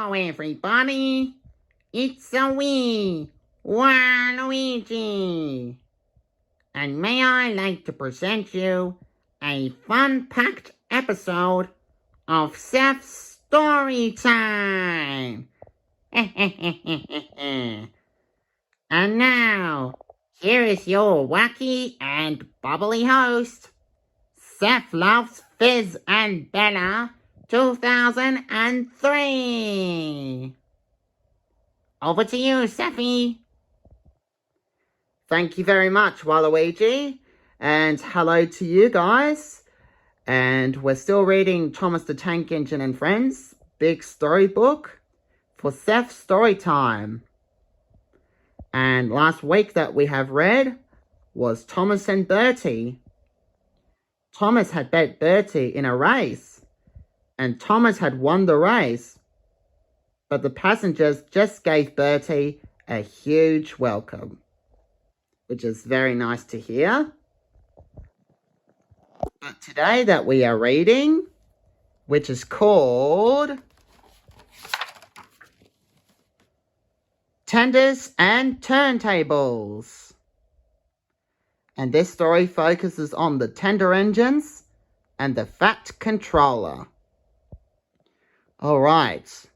Hello, everybody. It's a wee Waluigi. And may I like to present you a fun-packed episode of Seth's Storytime. And now, here is your wacky and bubbly host, Seth Loves Fizz and Bella 2003. Over to you, Seffy. Thank you very much, Waluigi. And hello to you guys. And we're still reading Thomas the Tank Engine and Friends, big storybook for Seth's Storytime. And last week that we have read was Thomas and Bertie. Thomas had bet Bertie in a race, and Thomas had won the race. But the passengers just gave Bertie a huge welcome, which is very nice to hear. But today that we are reading, which is called Tenders and Turntables. And this story focuses on the tender engines and the fat controller. Alright,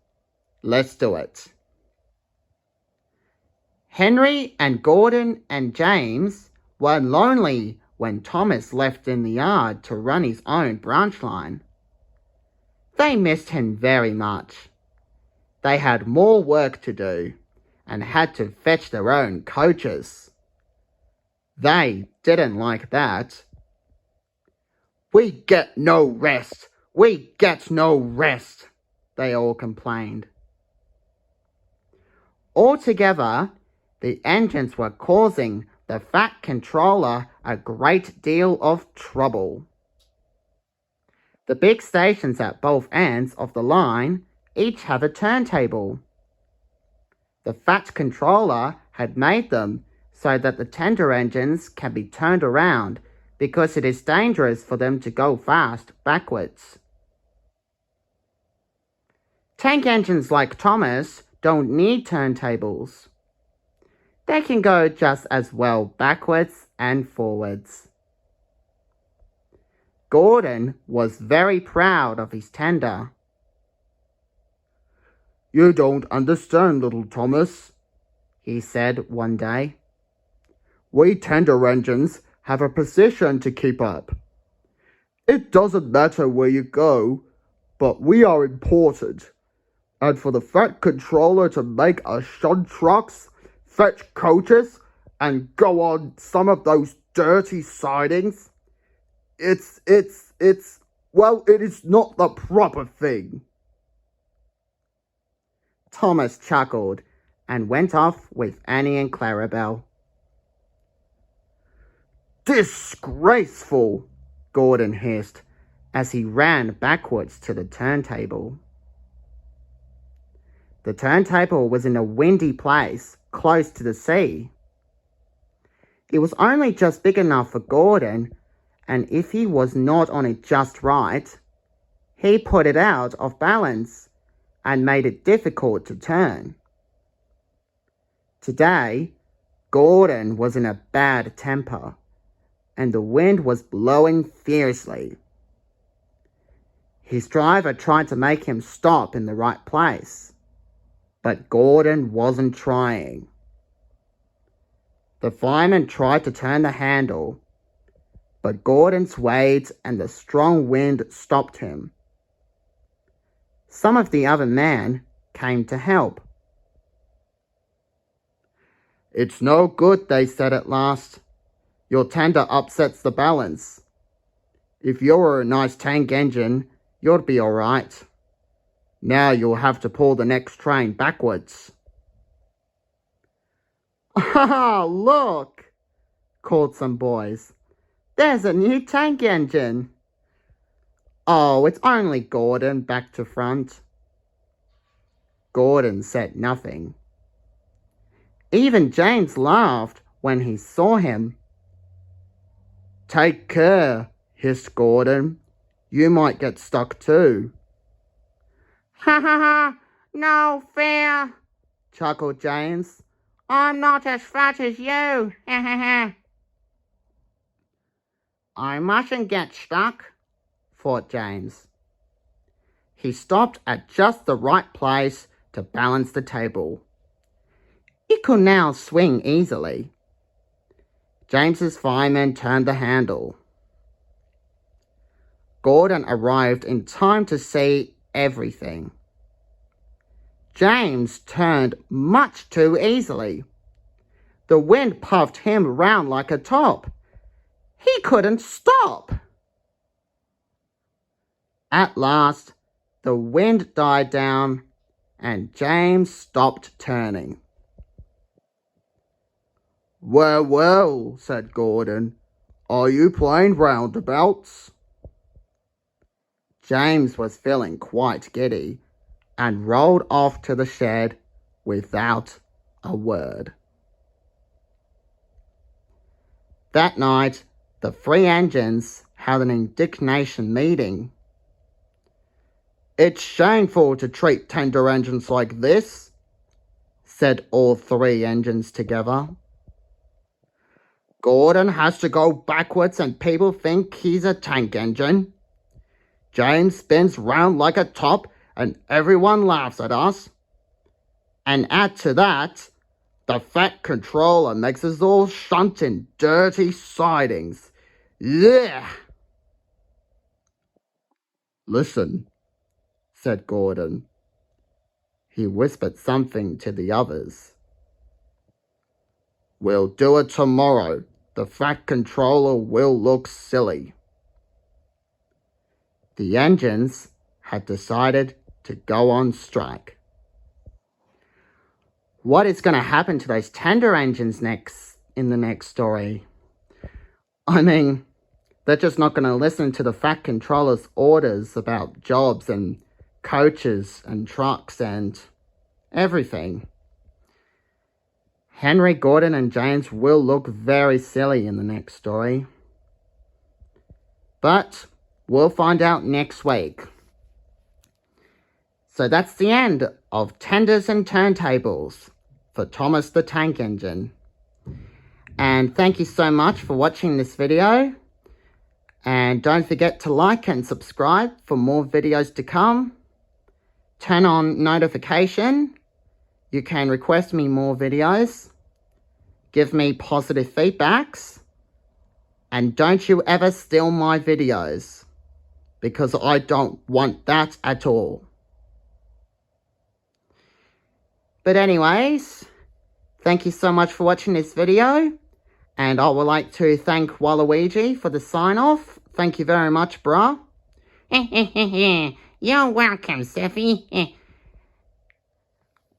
let's do it. Henry and Gordon and James were lonely when Thomas left in the yard to run his own branch line. They missed him very much. They had more work to do and had to fetch their own coaches. They didn't like that. "We get no rest! We get no rest!" they all complained. Altogether, the engines were causing the fat controller a great deal of trouble. The big stations at both ends of the line each have a turntable. The fat controller had made them so that the tender engines can be turned around because it is dangerous for them to go fast backwards. Tank engines like Thomas don't need turntables. They can go just as well backwards and forwards. Gordon was very proud of his tender. "You don't understand, little Thomas," he said one day. "We tender engines have a position to keep up. It doesn't matter where you go, but we are important. And for the fat controller to make us shun trucks, fetch coaches, and go on some of those dirty sidings, it is not the proper thing." Thomas chuckled and went off with Annie and Clarabelle. "Disgraceful!" Gordon hissed as he ran backwards to the turntable. The turntable was in a windy place close to the sea. It was only just big enough for Gordon, and if he was not on it just right, he put it out of balance and made it difficult to turn. Today, Gordon was in a bad temper, and the wind was blowing fiercely. His driver tried to make him stop in the right place, but Gordon wasn't trying. The fireman tried to turn the handle, but Gordon's weight and the strong wind stopped him. Some of the other men came to help. "It's no good," they said at last. "Your tender upsets the balance. If you were a nice tank engine, you'd be all right. Now you'll have to pull the next train backwards." "Ah, look!" called some boys. "There's a new tank engine." "Oh, it's only Gordon back to front." Gordon said nothing. Even James laughed when he saw him. "Take care," hissed Gordon. "You might get stuck too." "Ha ha ha! No fair. chuckled James. I'm not as fat as you. I mustn't get stuck, thought James. He stopped at just the right place to balance the table. He could now swing easily. James's fireman turned the handle. Gordon arrived in time to see everything. James turned much too easily. The wind puffed him round like a top. He couldn't stop. At last, the wind died down and James stopped turning. Well, well, said Gordon. Are you playing roundabouts? James was feeling quite giddy and rolled off to the shed without a word. That night, the three engines had an indignation meeting. It's shameful to treat tender engines like this, said all three engines together. Gordon has to go backwards and people think he's a tank engine. James spins round like a top and everyone laughs at us. And add to that, the fat controller makes us all shunt in dirty sidings. Yeah. Listen, said Gordon. He whispered something to the others. We'll do it tomorrow. The fat controller will look silly. The engines had decided to go on strike. What is going to happen to those tender engines in the next story? I mean, they're just not going to listen to the fat controller's orders about jobs and coaches and trucks and everything. Henry, Gordon and James will look very silly in the next story. But we'll find out next week. So that's the end of Tenders and Turntables for Thomas the Tank Engine. And thank you so much for watching this video. And don't forget to like and subscribe for more videos to come. Turn on notification. You can request me more videos. Give me positive feedbacks. And don't you ever steal my videos, because I don't want that at all. But anyways, thank you so much for watching this video. And I would like to thank Waluigi for the sign-off. Thank you very much, brah. You're welcome, Seffy.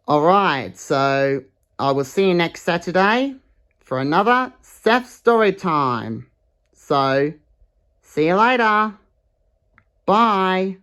Alright, so I will see you next Saturday for another Seth Storytime. So, see you later. Bye.